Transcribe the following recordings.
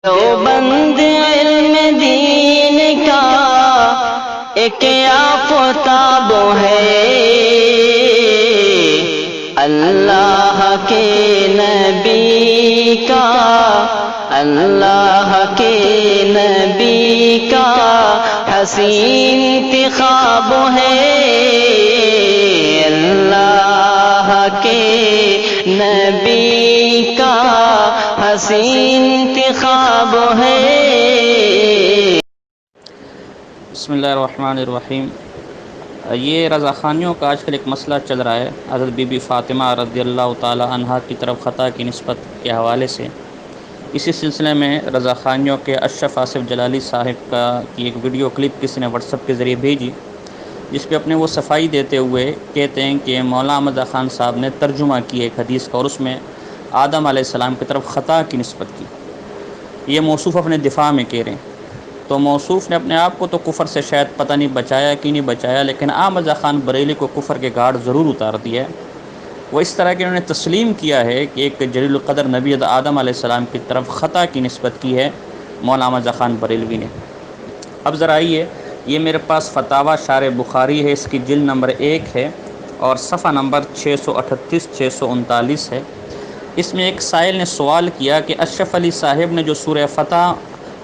دیوبند علم دین کا ایک آفتاب ہے، اللہ کے نبی کا، اللہ کے نبی کا حسین انتخاب ہے، اللہ کے نبی کا حسین انتخاب ہے۔ بسم اللہ الرحمن الرحیم۔ یہ رضا خانیوں کا آج کل ایک مسئلہ چل رہا ہے حضرت بی بی فاطمہ رضی اللہ تعالی عنہا کی طرف خطا کی نسبت کے حوالے سے۔ اسی سلسلے میں رضا خانیوں کے اشرف آصف جلالی صاحب کی ایک ویڈیو کلپ کسی نے واٹس ایپ کے ذریعے بھیجی، جس پہ اپنے وہ صفائی دیتے ہوئے کہتے ہیں کہ مولانا احمد رضا خان صاحب نے ترجمہ کیا ایک حدیث کا، اور اس میں آدم علیہ السلام کی طرف خطا کی نسبت کی۔ یہ موصوف اپنے دفاع میں کہہ رہے ہیں، تو موصوف نے اپنے آپ کو تو کفر سے شاید پتہ نہیں بچایا کہ نہیں بچایا، لیکن احمد رضا خان بریلی کو کفر کے گاڑ ضرور اتار دیا ہے۔ وہ اس طرح کہ انہوں نے تسلیم کیا ہے کہ ایک جلیل القدر نبی آدم علیہ السلام کی طرف خطا کی نسبت کی ہے مولانا احمد رضا خان بریلوی نے۔ اب ذرا آئیے، یہ میرے پاس فتاوی شارح بخاری ہے، اس کی جلد نمبر 1 ہے اور صفحہ نمبر 638 639 ہے۔ اس میں ایک سائل نے سوال کیا کہ اشرف علی صاحب نے جو سورہ فتح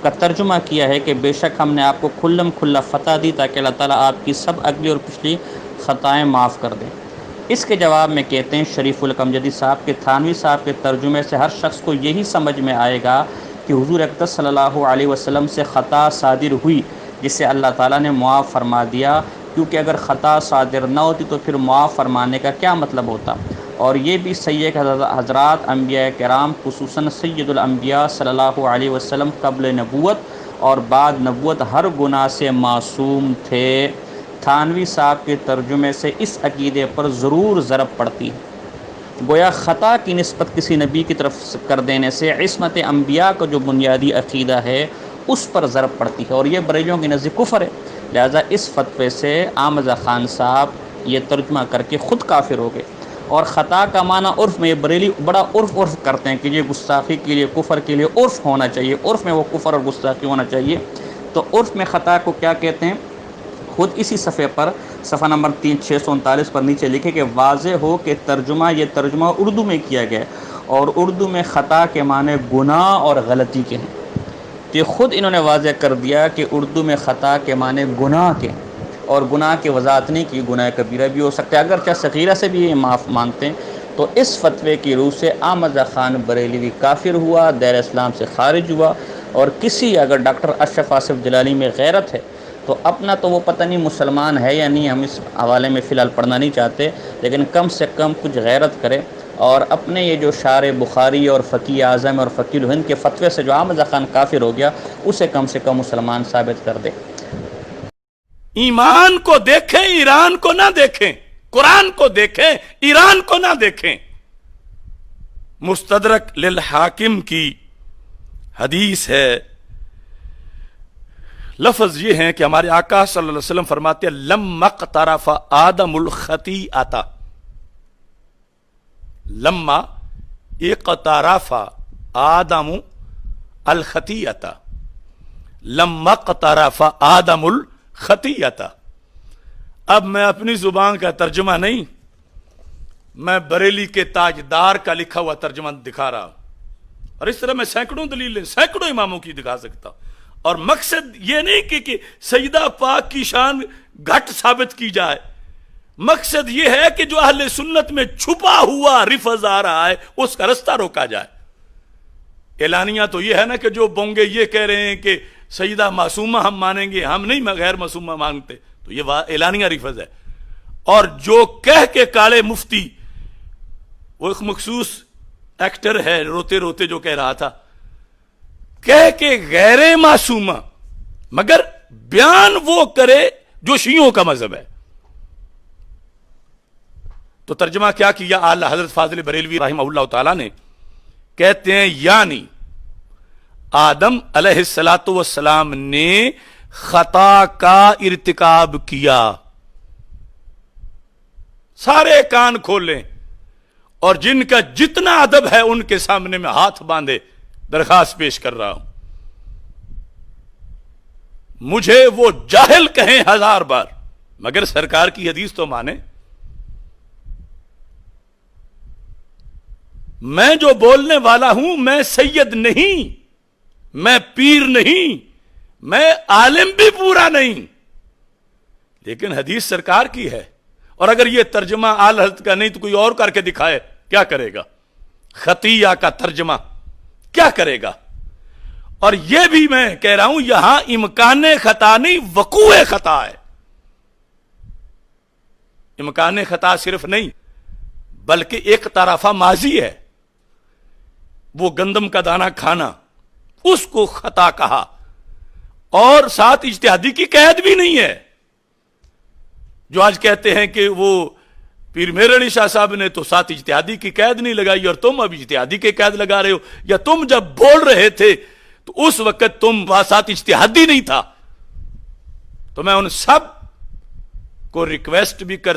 کا ترجمہ کیا ہے کہ بے شک ہم نے آپ کو کھلم کھلا فتح دی تاکہ اللہ تعالیٰ آپ کی سب اگلی اور پچھلی خطائیں معاف کر دیں، اس کے جواب میں کہتے ہیں شریف القمجدی صاحب کے تھانوی صاحب کے ترجمے سے ہر شخص کو یہی سمجھ میں آئے گا کہ حضور اقدس صلی اللہ علیہ وسلم سے خطا صادر ہوئی جسے اللہ تعالیٰ نے معاف فرما دیا، کیونکہ اگر خطا صادر نہ ہوتی تو پھر معاف فرمانے کا کیا مطلب ہوتا۔ اور یہ بھی صحیح ہے کہ حضرات انبیاء کرام خصوصاً سید الانبیاء صلی اللہ علیہ وسلم قبل نبوت اور بعد نبوت ہر گناہ سے معصوم تھے۔ تھانوی صاحب کے ترجمے سے اس عقیدے پر ضرور ضرب پڑتی ہے، گویا خطا کی نسبت کسی نبی کی طرف کر دینے سے عصمت انبیاء کا جو بنیادی عقیدہ ہے اس پر ضرب پڑتی ہے، اور یہ بریلیوں کے نزدیک کفر ہے۔ لہذا اس فتوے سے احمد رضا خان صاحب یہ ترجمہ کر کے خود کافر ہو گئے۔ اور خطا کا معنی عرف میں، یہ بریلی بڑا عرف کرتے ہیں کہ یہ گستاخی کے لیے، کفر کے لیے عرف ہونا چاہیے، عرف میں وہ کفر اور گستاخی ہونا چاہیے۔ تو عرف میں خطا کو کیا کہتے ہیں، خود اسی صفحے پر صفحہ نمبر 639 پر نیچے لکھے کہ واضح ہو کہ یہ ترجمہ اردو میں کیا گیا ہے، اور اردو میں خطا کے معنی گناہ اور غلطی کے ہیں۔ تو یہ خود انہوں نے واضح کر دیا کہ اردو میں خطا کے معنی گناہ کے ہیں، اور گناہ کی وضاحت نہیں کی، گناہ کبیرہ بھی ہو سکتا ہے، اگرچہ صغیرہ سے بھی یہ معاف مانتے ہیں۔ تو اس فتوے کی روح سے احمد رضا خان بریلوی کافر ہوا، دائرہ اسلام سے خارج ہوا۔ اور کسی اگر ڈاکٹر اشرف آصف جلالی میں غیرت ہے تو اپنا تو وہ پتہ نہیں مسلمان ہے یا نہیں، ہم اس حوالے میں فی الحال پڑھنا نہیں چاہتے، لیکن کم سے کم کچھ غیرت کرے اور اپنے یہ جو شارح بخاری اور فقیہ اعظم اور فقیہ الہند کے فتوے سے جو احمد رضا خان کافر ہو گیا اسے کم سے کم مسلمان ثابت کر دے۔ ایمان کو دیکھیں، ایران کو نہ دیکھیں، قرآن کو دیکھیں، ایران کو نہ دیکھیں۔ مستدرک للحاکم کی حدیث ہے، لفظ یہ ہیں کہ ہمارے آقا صلی اللہ علیہ وسلم فرماتے ہیں لما اقترف آدم الخطیئۃ، لما اقترف آدم الخطیئۃ، لما اقترف آدم الخطیئۃ۔ اب میں اپنی زبان کا ترجمہ نہیں، میں بریلی کے تاجدار کا لکھا ہوا ترجمہ دکھا رہا ہوں، اور اس طرح میں سینکڑوں دلیلیں سینکڑوں اماموں کی دکھا سکتا ہوں۔ اور مقصد یہ نہیں کہ سیدہ پاک کی شان گھٹ ثابت کی جائے، مقصد یہ ہے کہ جو اہل سنت میں چھپا ہوا رفض آ رہا ہے اس کا رستہ روکا جائے۔ اعلانیہ تو یہ ہے نا کہ جو بونگے یہ کہہ رہے ہیں کہ سیدہ معصومہ ہم مانیں گے، ہم نہیں غیر معصومہ مانتے، تو یہ اعلانیہ رفض ہے۔ اور جو کہہ کے کالے مفتی، وہ ایک مخصوص ایکٹر ہے روتے روتے جو کہہ رہا تھا، کہہ کے غیر معصومہ، مگر بیان وہ کرے جو شیعوں کا مذہب ہے۔ تو ترجمہ کیا کیا اعلی حضرت فاضل بریلوی رحمہ اللہ تعالی نے، کہتے ہیں یعنی آدم علیہ السلام نے خطا کا ارتکاب کیا۔ سارے کان کھولیں اور جن کا جتنا ادب ہے ان کے سامنے میں ہاتھ باندھے درخواست پیش کر رہا ہوں۔ مجھے وہ جاہل کہیں 1000 بار، مگر سرکار کی حدیث تو مانے۔ میں جو بولنے والا ہوں، میں سید نہیں، میں پیر نہیں، میں عالم بھی پورا نہیں، لیکن حدیث سرکار کی ہے، اور اگر یہ ترجمہ آل حضرت کا نہیں تو کوئی اور کر کے دکھائے، کیا کرے گا؟ خطیہ کا ترجمہ کیا کرے گا؟ اور یہ بھی میں کہہ رہا ہوں، یہاں امکان خطا نہیں، وقوع خطا ہے۔ امکان خطا صرف نہیں بلکہ ایک طرفہ ماضی ہے، وہ گندم کا دانہ کھانا، اس کو خطا کہا، اور ساتھ اجتہادی کی قید بھی نہیں ہے۔ جو آج کہتے ہیں کہ وہ پیر میر علی شاہ صاحب نے تو ساتھ اجتہادی کی قید نہیں لگائی، اور تم اب اجتہادی کی قید لگا رہے ہو، یا تم جب بول رہے تھے تو اس وقت تم ساتھ اجتہادی نہیں تھا۔ تو میں ان سب کو ریکویسٹ بھی کرتا